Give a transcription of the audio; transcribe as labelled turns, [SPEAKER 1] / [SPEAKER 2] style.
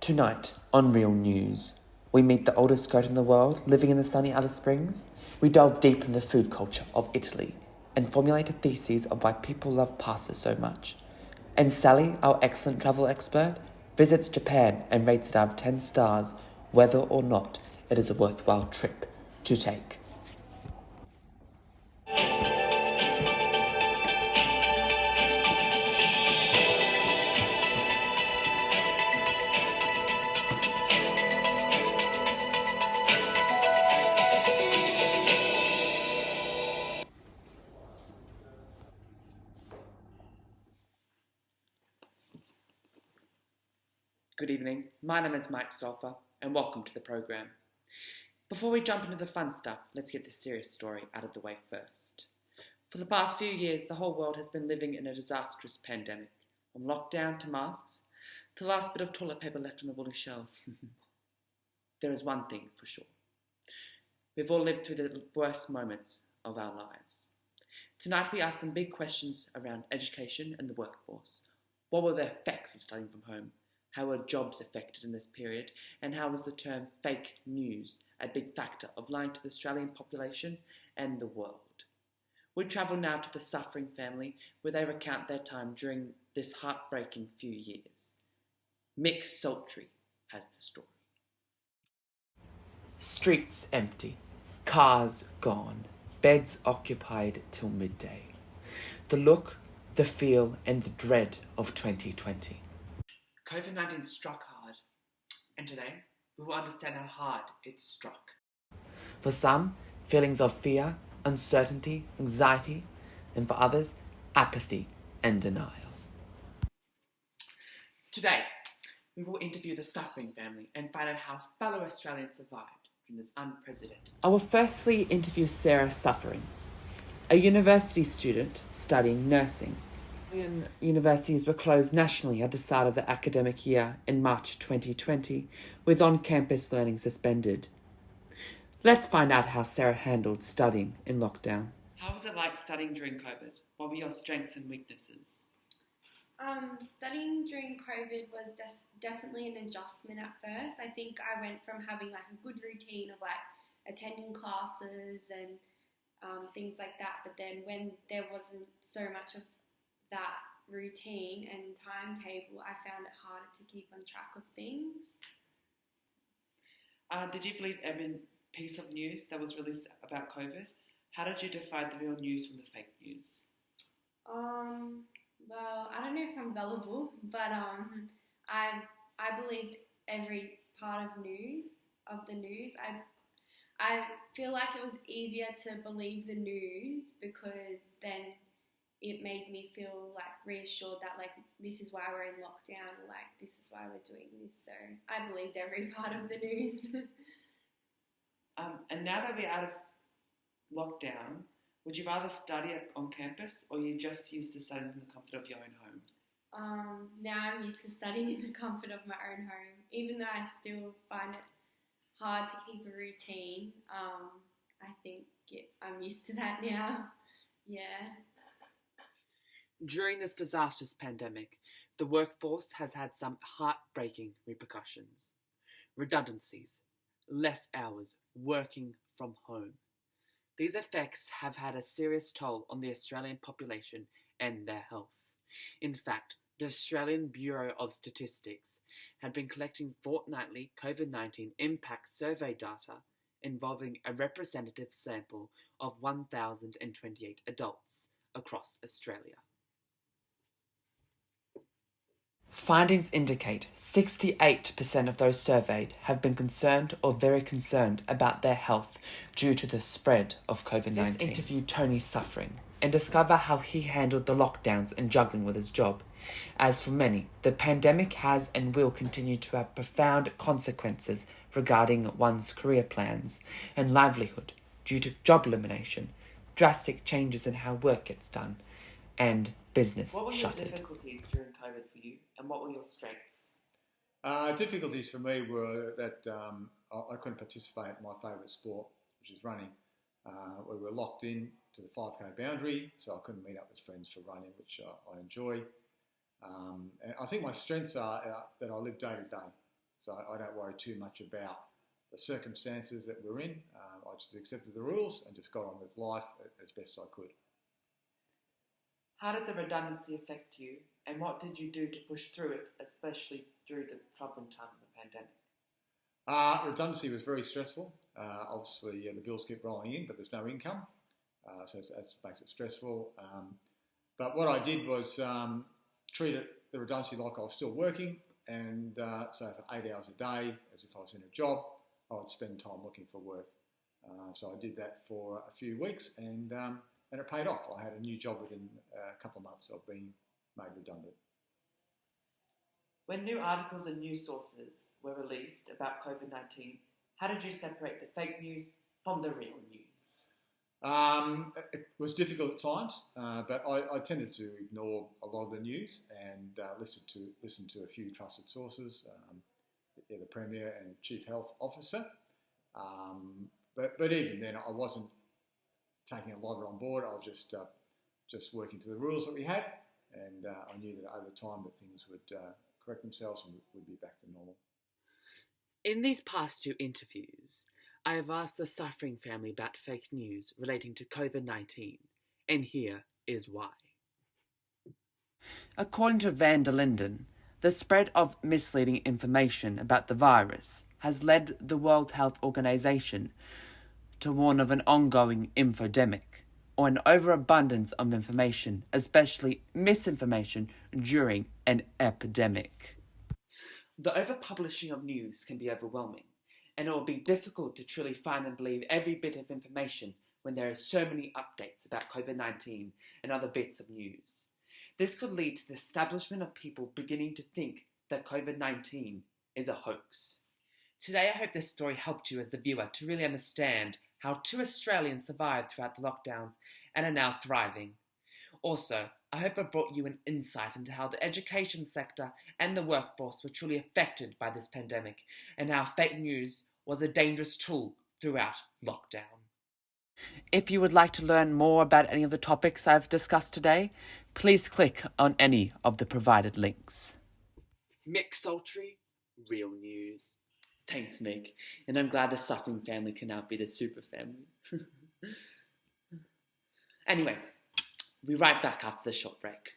[SPEAKER 1] Tonight, on Real News, we meet the oldest goat in the world living in the sunny Alice Springs. We delve deep into the food culture of Italy and formulate a thesis of why people love pasta so much. And Sally, our excellent travel expert, visits Japan and rates it out of 10 stars whether or not it is a worthwhile trip to take. Good evening, my name is Mike Sulphur and welcome to the program. Before we jump into the fun stuff, let's get the serious story out of the way first. For the past few years, the whole world has been living in a disastrous pandemic, from lockdown to masks, to the last bit of toilet paper left on the woolly shelves. There is one thing for sure. We've all lived through the worst moments of our lives. Tonight we ask some big questions around education and the workforce. What were the effects of studying from home? How were jobs affected in this period? And how was the term fake news a big factor of lying to the Australian population and the world? We travel now to the suffering family where they recount their time during this heartbreaking few years. Mick Sultry has the story. Streets empty, cars gone, beds occupied till midday. The look, the feel and the dread of 2020. COVID-19 struck hard, and today we will understand how hard it struck. For some, feelings of fear, uncertainty, anxiety, and for others, apathy and denial. Today, we will interview the suffering family and find out how fellow Australians survived during this unprecedented. I will firstly interview Sarah Suffering, a university student studying nursing. Universities were closed nationally at the start of the academic year in March 2020, with on-campus learning suspended. Let's find out how Sarah handled studying in lockdown. How was it like studying during COVID? What were your strengths and weaknesses?
[SPEAKER 2] Studying during COVID was definitely an adjustment at first. I think I went from having like a good routine of like attending classes and things like that, but then when there wasn't so much of that routine and timetable, I found it harder to keep on track of things.
[SPEAKER 1] Did you believe every piece of news that was released about COVID? How did you divide the real news from the fake news?
[SPEAKER 2] Well, I don't know if I'm gullible, but I believed every part of the news. I feel like it was easier to believe the news because then it made me feel like reassured that like this is why we're in lockdown, or like this is why we're doing this. So I believed every part of the news.
[SPEAKER 1] And now that we're out of lockdown, would you rather study on campus or are you just used to studying in the comfort of your own home?
[SPEAKER 2] Now I'm used to studying in the comfort of my own home, even though I still find it hard to keep a routine. I think I'm used to that now. Yeah.
[SPEAKER 1] During this disastrous pandemic, the workforce has had some heartbreaking repercussions. Redundancies, less hours, working from home. These effects have had a serious toll on the Australian population and their health. In fact, the Australian Bureau of Statistics had been collecting fortnightly COVID-19 impact survey data involving a representative sample of 1,028 adults across Australia. Findings indicate 68% of those surveyed have been concerned or very concerned about their health due to the spread of COVID-19. Let's interview Tony Suffering and discover how he handled the lockdowns and juggling with his job. As for many, the pandemic has and will continue to have profound consequences regarding one's career plans and livelihood due to job elimination, drastic changes in how work gets done, and business shuttered. What were your difficulties during COVID for you, and what were your strengths?
[SPEAKER 3] Difficulties for me were that I couldn't participate in my favourite sport, which is running. We were locked in to the 5K boundary, so I couldn't meet up with friends for running, which I enjoy. And I think my strengths are that I live day to day. So I don't worry too much about the circumstances that we're in. I just accepted the rules and just got on with life as best I could.
[SPEAKER 1] How did the redundancy affect you, and what did you do to push through it, especially through the troubling time of the pandemic?
[SPEAKER 3] Redundancy was very stressful. Obviously, the bills keep rolling in, but there's no income, so that makes it stressful. But what I did was treat the redundancy like I was still working, and so for 8 hours a day, as if I was in a job, I would spend time looking for work. So I did that for a few weeks, and it paid off. I had a new job within a couple of months of being made redundant.
[SPEAKER 1] When new articles and news sources were released about COVID-19, how did you separate the fake news from the real news?
[SPEAKER 3] It was difficult at times, but I tended to ignore a lot of the news and listen to a few trusted sources, the Premier and Chief Health Officer. But even then, I wasn't taking a lot on board. I was just working to the rules that we had, and I knew that over time that things would correct themselves and would be back to normal.
[SPEAKER 1] In these past 2 interviews, I have asked the suffering family about fake news relating to COVID-19, and here is why. According to Van der Linden, the spread of misleading information about the virus has led the World Health Organization to warn of an ongoing infodemic, or an overabundance of information, especially misinformation, during an epidemic. The overpublishing of news can be overwhelming, and it will be difficult to truly find and believe every bit of information when there are so many updates about COVID-19 and other bits of news. This could lead to the establishment of people beginning to think that COVID-19 is a hoax. Today I hope this story helped you as the viewer to really understand how 2 Australians survived throughout the lockdowns and are now thriving. Also, I hope it brought you an insight into how the education sector and the workforce were truly affected by this pandemic, and how fake news was a dangerous tool throughout lockdown. If you would like to learn more about any of the topics I've discussed today, please click on any of the provided links. Mick Sultry, real news. Thanks, Mick, and I'm glad the suffering family can now be the super family. Anyways, we'll be right back after the short break.